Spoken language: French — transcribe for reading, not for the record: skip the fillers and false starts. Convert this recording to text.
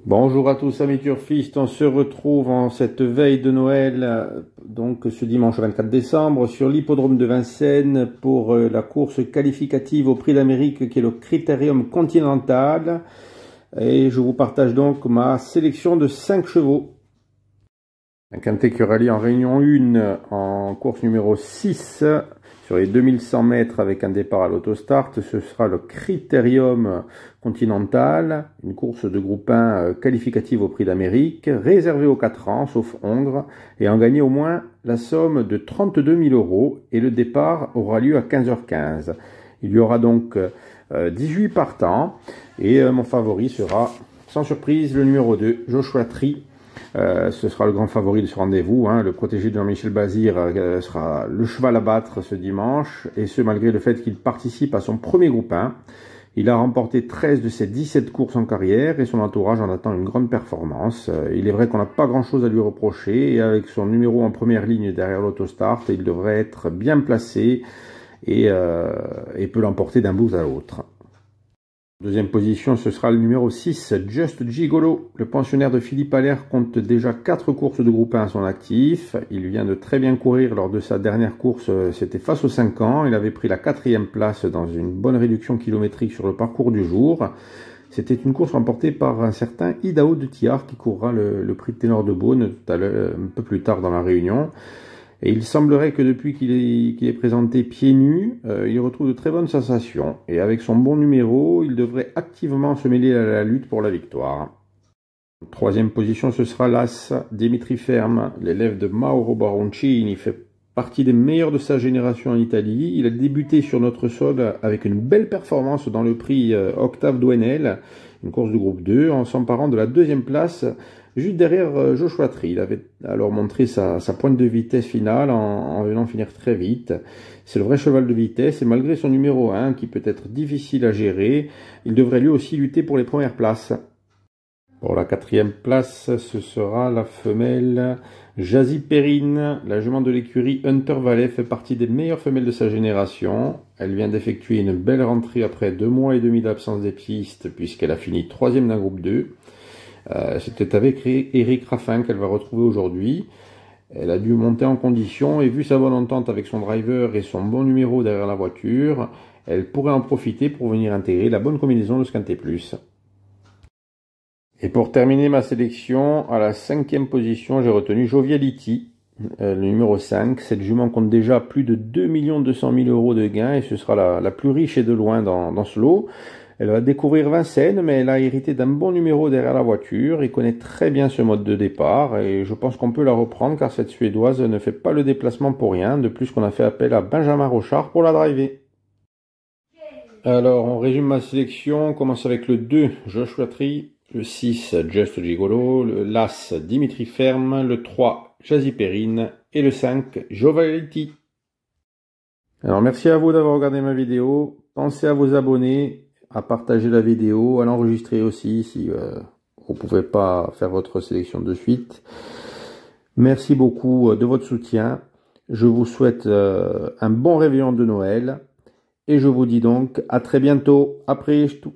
Bonjour à tous amis turfistes, on se retrouve en cette veille de Noël, donc ce dimanche 24 décembre, sur l'hippodrome de Vincennes pour la course qualificative au Prix d'Amérique qui est le Critérium Continental. Et je vous partage donc ma sélection de 5 chevaux. Un quintet qui rallie en réunion 1 en course numéro 6 sur les 2100 mètres avec un départ à l'autostart. Ce sera le Critérium Continental, une course de groupe 1 qualificative au Prix d'Amérique, réservée aux 4 ans, sauf hongre, et en gagner au moins la somme de 32 000 €. Et le départ aura lieu à 15h15. Il y aura donc 18 partants, et mon favori sera, sans surprise, le numéro 2, Joshua Tree. Ce sera le grand favori de ce rendez-vous, hein. Le protégé de Jean-Michel Bazir sera le cheval à battre ce dimanche, et ce malgré le fait qu'il participe à son premier groupe 1. Il a remporté 13 de ses 17 courses en carrière et son entourage en attend une grande performance. Il est vrai qu'on n'a pas grand-chose à lui reprocher, et avec son numéro en première ligne derrière l'autostart, il devrait être bien placé et peut l'emporter d'un bout à l'autre. Deuxième position, ce sera le numéro 6, Just Gigolo. Le pensionnaire de Philippe Allaire compte déjà 4 courses de groupe 1 à son actif. Il vient de très bien courir lors de sa dernière course, c'était face aux 5 ans. Il avait pris la 4e place dans une bonne réduction kilométrique sur le parcours du jour. C'était une course remportée par un certain Idaho de Thiard qui courra le prix de Ténor de Beaune tout à l'heure, un peu plus tard dans la réunion. Et il semblerait que depuis qu'il est présenté pieds nus, il retrouve de très bonnes sensations. Et avec son bon numéro, il devrait activement se mêler à la lutte pour la victoire. Troisième position, ce sera l'As Dimitri Ferme, l'élève de Mauro Baroncini. Il fait partie des meilleurs de sa génération en Italie. Il a débuté sur notre sol avec une belle performance dans le prix Octave Douenel, une course de groupe 2, en s'emparant de la 2e place, juste derrière Joshua Tree. Il avait alors montré sa pointe de vitesse finale en venant finir très vite. C'est le vrai cheval de vitesse, et malgré son numéro 1, qui peut être difficile à gérer, il devrait lui aussi lutter pour les premières places. Pour la 4e place, ce sera la femelle Jazzy Perrine. La jument de l'écurie Hunter Valley fait partie des meilleures femelles de sa génération. Elle vient d'effectuer une belle rentrée après 2 mois et demi d'absence des pistes, puisqu'elle a fini 3e d'un groupe 2. C'était avec Eric Raffin qu'elle va retrouver aujourd'hui. Elle a dû monter en condition, et vu sa bonne entente avec son driver et son bon numéro derrière la voiture, elle pourrait en profiter pour venir intégrer la bonne combinaison de ce Quintet Plus. Et pour terminer ma sélection, à la 5e position, j'ai retenu Joviality, le numéro 5. Cette jument compte déjà plus de 2 200 000 € de gains, et ce sera la plus riche et de loin dans ce lot. Elle va découvrir Vincennes, mais elle a hérité d'un bon numéro derrière la voiture et connaît très bien ce mode de départ. Et je pense qu'on peut la reprendre, car cette Suédoise ne fait pas le déplacement pour rien. De plus qu'on a fait appel à Benjamin Rochard pour la driver. Alors, on résume ma sélection. On commence avec le 2, Joshua Tree. Le 6, Just Gigolo. L'As, Dimitri Ferme. Le 3, Jazzy Perrine. Et le 5, Joviality. Alors, merci à vous d'avoir regardé ma vidéo. Pensez à vous abonner, à partager la vidéo, à l'enregistrer aussi si vous ne pouvez pas faire votre sélection de suite. Merci beaucoup de votre soutien. Je vous souhaite un bon réveillon de Noël, et je vous dis donc à très bientôt. Après tout.